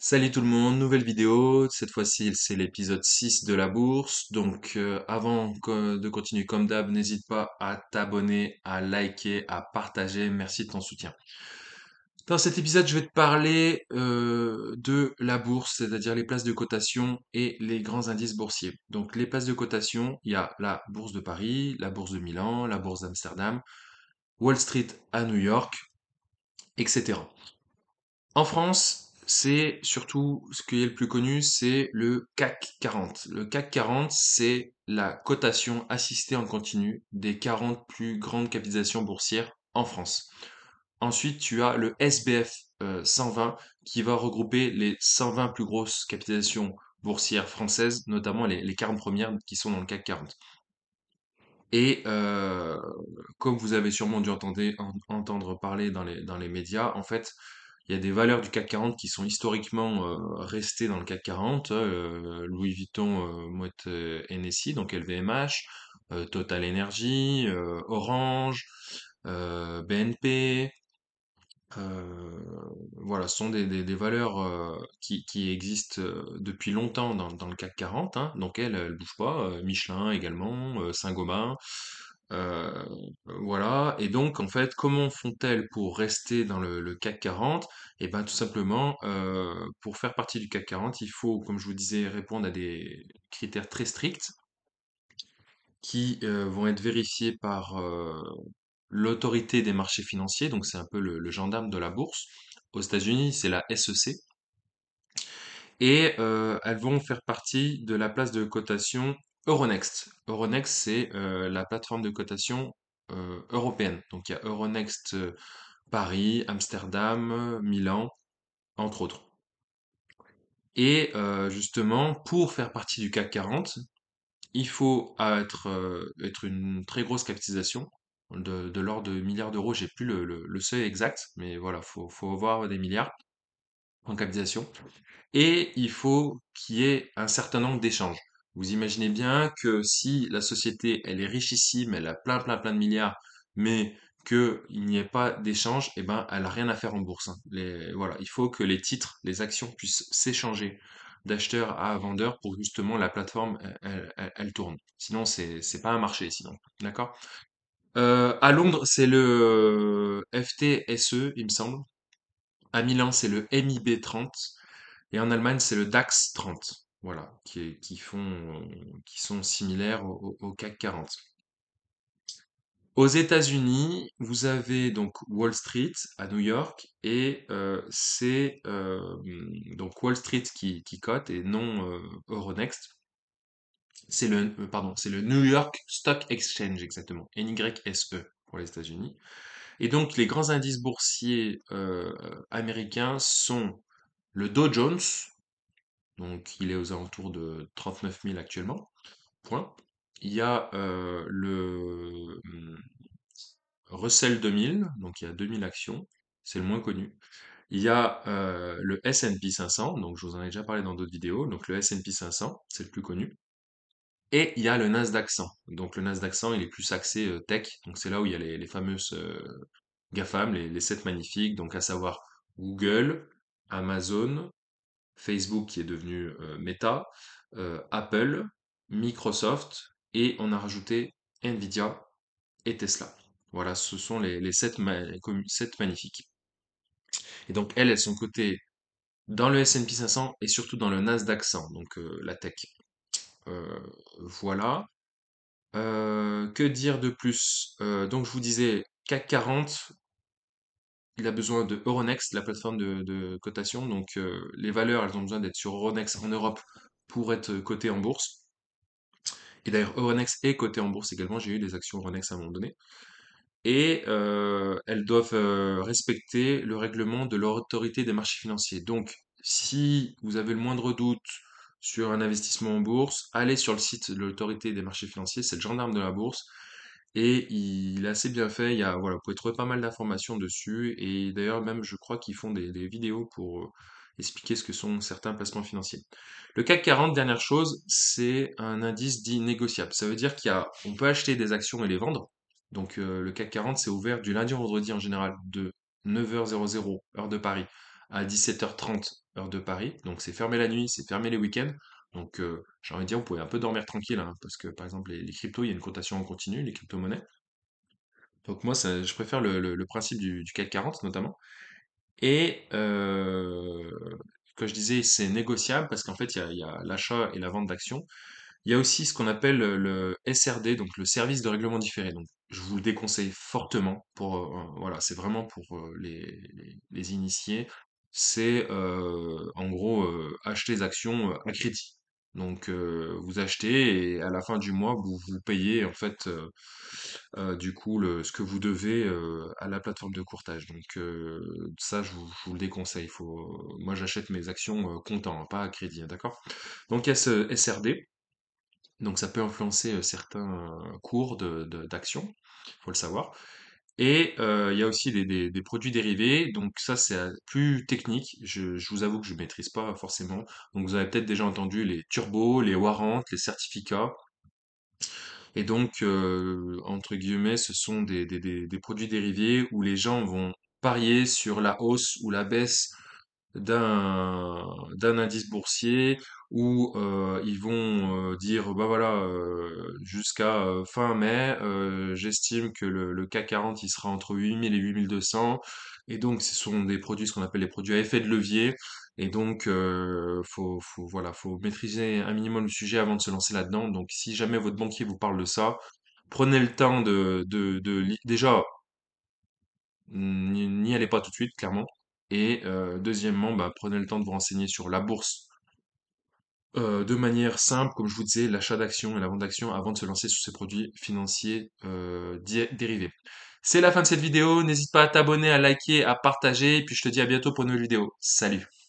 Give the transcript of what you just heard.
Salut tout le monde, nouvelle vidéo. Cette fois-ci, c'est l'épisode 6 de la bourse. Donc, de continuer comme d'hab, n'hésite pas à t'abonner, à liker, à partager. Merci de ton soutien. Dans cet épisode, je vais te parler de la bourse, c'est-à-dire les places de cotation et les grands indices boursiers. Donc, les places de cotation, il y a la bourse de Paris, la bourse de Milan, la bourse d'Amsterdam, Wall Street à New York, etc. En France, c'est surtout ce qui est le plus connu, c'est le CAC 40. Le CAC 40, c'est la cotation assistée en continu des 40 plus grandes capitalisations boursières en France. Ensuite, tu as le SBF 120 qui va regrouper les 120 plus grosses capitalisations boursières françaises, notamment les 40 premières qui sont dans le CAC 40. Et comme vous avez sûrement dû entendre parler dans les médias, en fait, il y a des valeurs du CAC 40 qui sont historiquement restées dans le CAC 40, Louis Vuitton, Moet Hennessy, donc LVMH, Total Energy, Orange, BNP, voilà, ce sont des valeurs qui existent depuis longtemps dans le CAC 40, hein, donc elles bougent pas. Michelin également, Saint-Gobain, euh, voilà. Et donc, en fait, comment font-elles pour rester dans le CAC 40? Eh ben, tout simplement, pour faire partie du CAC 40, il faut, comme je vous disais, répondre à des critères très stricts qui vont être vérifiés par l'autorité des marchés financiers, donc c'est un peu le gendarme de la bourse. Aux États-Unis, c'est la SEC. Et elles vont faire partie de la place de cotation Euronext. Euronext, c'est la plateforme de cotation européenne. Donc il y a Euronext Paris, Amsterdam, Milan, entre autres. Et justement, pour faire partie du CAC 40, il faut être une très grosse capitalisation de l'ordre de milliards d'euros. J'ai plus le seuil exact, mais voilà, faut avoir des milliards en capitalisation. Et il faut qu'il y ait un certain nombre d'échanges. Vous imaginez bien que si la société, elle est richissime, elle a plein de milliards, mais qu'il n'y ait pas d'échange, eh ben, elle a rien à faire en bourse, hein. Voilà, il faut que les titres, les actions puissent s'échanger d'acheteur à vendeur pour que justement la plateforme, elle tourne. Sinon, c'est pas un marché, sinon. D'accord? À Londres, c'est le FTSE, il me semble. À Milan, c'est le MIB 30. Et en Allemagne, c'est le DAX 30. Voilà, qui sont similaires au CAC 40. Aux États-Unis, vous avez donc Wall Street à New York et c'est donc Wall Street qui cote et non Euronext. C'est le New York Stock Exchange exactement, NYSE pour les États-Unis. Et donc les grands indices boursiers américains sont le Dow Jones, donc il est aux alentours de 39 000 actuellement. Point. Il y a Russell 2000, donc il y a 2000 actions, c'est le moins connu. Il y a le S&P 500, donc je vous en ai déjà parlé dans d'autres vidéos, donc le S&P 500, c'est le plus connu. Et il y a le Nasdaq 100. Donc le Nasdaq 100, il est plus axé tech, donc c'est là où il y a les fameuses GAFAM, les 7 magnifiques, donc à savoir Google, Amazon, Facebook qui est devenu Meta, Apple, Microsoft, et on a rajouté Nvidia et Tesla. Voilà, ce sont les 7 magnifiques. Et donc elles sont cotées dans le S&P 500 et surtout dans le Nasdaq 100, donc la tech. Euh, voilà. Que dire de plus? Donc je vous disais, CAC 40, il a besoin de Euronext, la plateforme de cotation. Donc les valeurs, elles ont besoin d'être sur Euronext en Europe pour être cotées en bourse. Et d'ailleurs, Euronext est coté en bourse également. J'ai eu des actions Euronext à un moment donné. Et elles doivent respecter le règlement de l'autorité des marchés financiers. Donc, si vous avez le moindre doute sur un investissement en bourse, allez sur le site de l'autorité des marchés financiers. C'est le gendarme de la bourse. Et il est assez bien fait. Voilà, vous pouvez trouver pas mal d'informations dessus. Et d'ailleurs, même, je crois qu'ils font des vidéos pour expliquer ce que sont certains placements financiers. Le CAC 40, dernière chose, c'est un indice dit négociable. Ça veut dire on peut acheter des actions et les vendre. Donc, le CAC 40, c'est ouvert du lundi au vendredi en général, de 9h00, heure de Paris, à 17h30 heure de Paris. Donc c'est fermé la nuit, c'est fermé les week-ends. Donc j'ai envie de dire, vous pouvez un peu dormir tranquille, hein, parce que par exemple les cryptos, il y a une cotation en continu, les crypto-monnaies. Donc moi, je préfère le principe du CAC 40 notamment. Et que je disais, c'est négociable parce qu'en fait, il y a l'achat et la vente d'actions. Il y a aussi ce qu'on appelle le SRD, donc le service de règlement différé. Donc, je vous le déconseille fortement pour, voilà, c'est vraiment pour les initiés. C'est en gros acheter des actions à crédit. Donc, vous achetez et à la fin du mois, vous payez en fait du coup ce que vous devez à la plateforme de courtage. Donc, ça, je vous le déconseille. Moi, j'achète mes actions comptant, hein, pas à crédit, hein, d'accord? Donc, il y a ce SRD. Donc ça peut influencer certains cours d'actions, faut le savoir. Et il y a aussi des produits dérivés, donc ça c'est plus technique, je vous avoue que je ne maîtrise pas forcément. Donc vous avez peut-être déjà entendu les turbos, les warrants, les certificats. Et donc, entre guillemets, ce sont des produits dérivés où les gens vont parier sur la hausse ou la baisse d'un indice boursier où ils vont dire bah voilà jusqu'à fin mai j'estime que le CAC 40 il sera entre 8000 et 8200 et donc ce sont des produits ce qu'on appelle les produits à effet de levier et donc voilà faut maîtriser un minimum le sujet avant de se lancer là-dedans donc si jamais votre banquier vous parle de ça prenez le temps déjà n'y allez pas tout de suite, clairement. Et deuxièmement, bah, prenez le temps de vous renseigner sur la bourse de manière simple, comme je vous disais, l'achat d'actions et la vente d'actions avant de se lancer sur ces produits financiers dérivés. C'est la fin de cette vidéo. N'hésite pas à t'abonner, à liker, à partager. Et puis je te dis à bientôt pour une nouvelle vidéo. Salut!